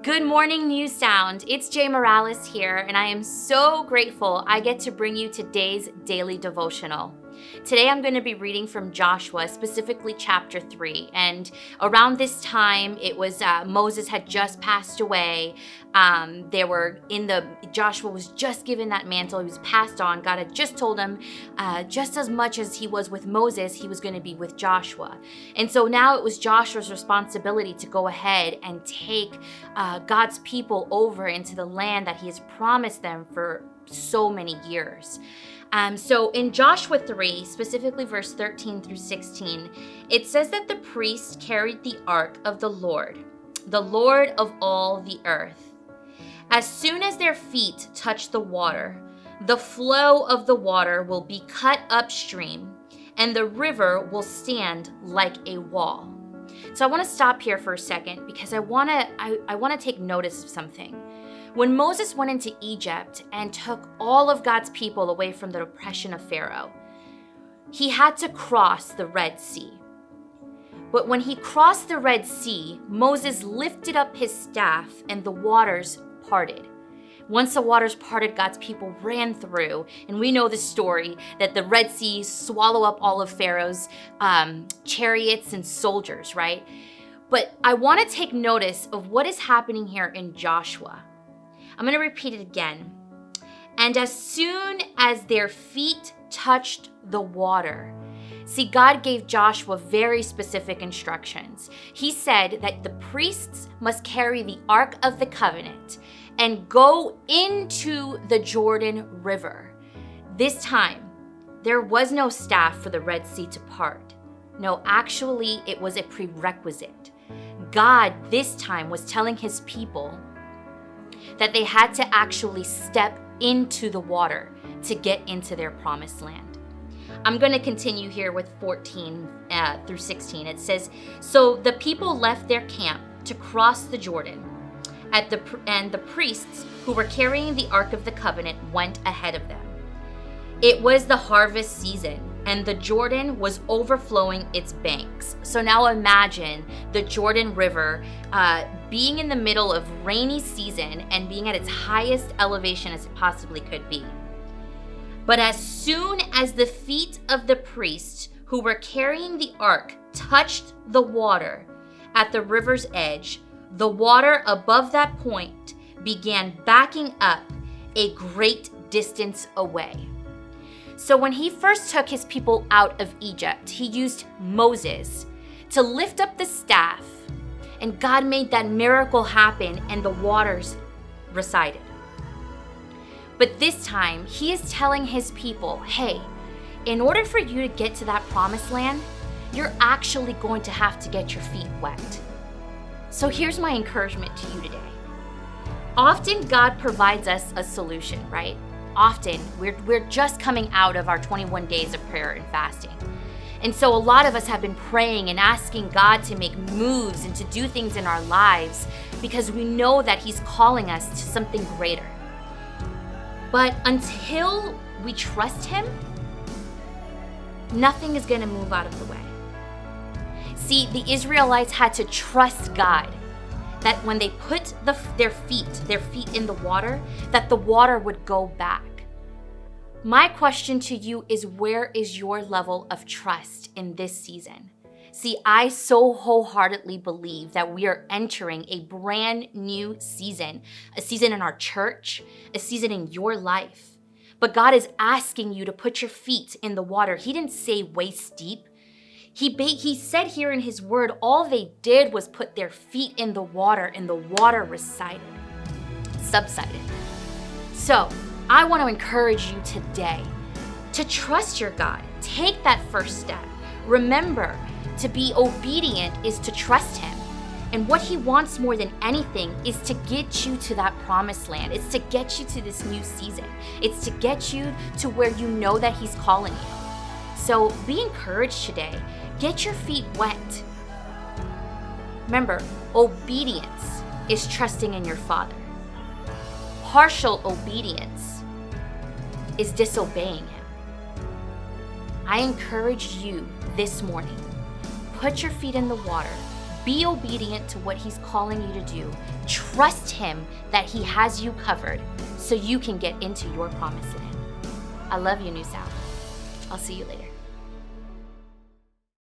Good morning, New Sound. It's Jay Morales here, and I am so grateful I get to bring you today's daily devotional. Today I'm going to be reading from Joshua, specifically chapter 3. And around this time, it was Moses had just passed away. Joshua was just given that mantle. He was passed on. God had just told him, just as much as he was with Moses, he was going to be with Joshua. And so now it was Joshua's responsibility to go ahead and take God's people over into the land that he has promised them for so many years. So in Joshua 3, specifically verse 13 through 16, it says that the priest carried the ark of the Lord of all the earth. As soon as their feet touch the water, the flow of the water will be cut upstream, and the river will stand like a wall. So I want to stop here for a second because I want to take notice of something. When Moses went into Egypt and took all of God's people away from the oppression of Pharaoh, he had to cross the Red Sea. But when he crossed the Red Sea, Moses lifted up his staff and the waters parted. Once the waters parted, God's people ran through, and we know the story that the Red Sea swallowed up all of Pharaoh's chariots and soldiers, right? But I want to take notice of what is happening here in Joshua. I'm going to repeat it again. And as soon as their feet touched the water. See, God gave Joshua very specific instructions. He said that the priests must carry the Ark of the Covenant and go into the Jordan River. This time, there was no staff for the Red Sea to part. No, actually, it was a prerequisite. God this time was telling his people that they had to actually step into the water to get into their promised land. I'm going to continue here with 14 through 16. It says, so the people left their camp to cross the Jordan, and the priests who were carrying the Ark of the Covenant went ahead of them. It was the harvest season, and the Jordan was overflowing its banks. So now imagine the Jordan River being in the middle of rainy season and being at its highest elevation as it possibly could be. But as soon as the feet of the priests who were carrying the ark touched the water at the river's edge, the water above that point began backing up a great distance away. So when he first took his people out of Egypt, he used Moses to lift up the staff, and God made that miracle happen and the waters receded. But this time, he is telling his people, hey, in order for you to get to that promised land, you're actually going to have to get your feet wet. So here's my encouragement to you today. Often God provides us a solution, right? Often we're just coming out of our 21 days of prayer and fasting. And so a lot of us have been praying and asking God to make moves and to do things in our lives because we know that he's calling us to something greater. But until we trust him, nothing is going to move out of the way. See, the Israelites had to trust God that when they put their feet in the water, that the water would go back. My question to you is, where is your level of trust in this season? See, I so wholeheartedly believe that we are entering a brand new season, a season in our church, a season in your life. But God is asking you to put your feet in the water. He didn't say waist deep. He said here in his word, all they did was put their feet in the water and the water subsided. So I want to encourage you today to trust your God. Take that first step. Remember, to be obedient is to trust him. And what he wants more than anything is to get you to that promised land. It's to get you to this new season. It's to get you to where you know that he's calling you. So be encouraged today. Get your feet wet. Remember, obedience is trusting in your Father. Partial obedience is disobeying him. I encourage you this morning, put your feet in the water, be obedient to what he's calling you to do, trust Him that He has you covered so you can get into your promise in Him. I love you, New South. I'll see you later.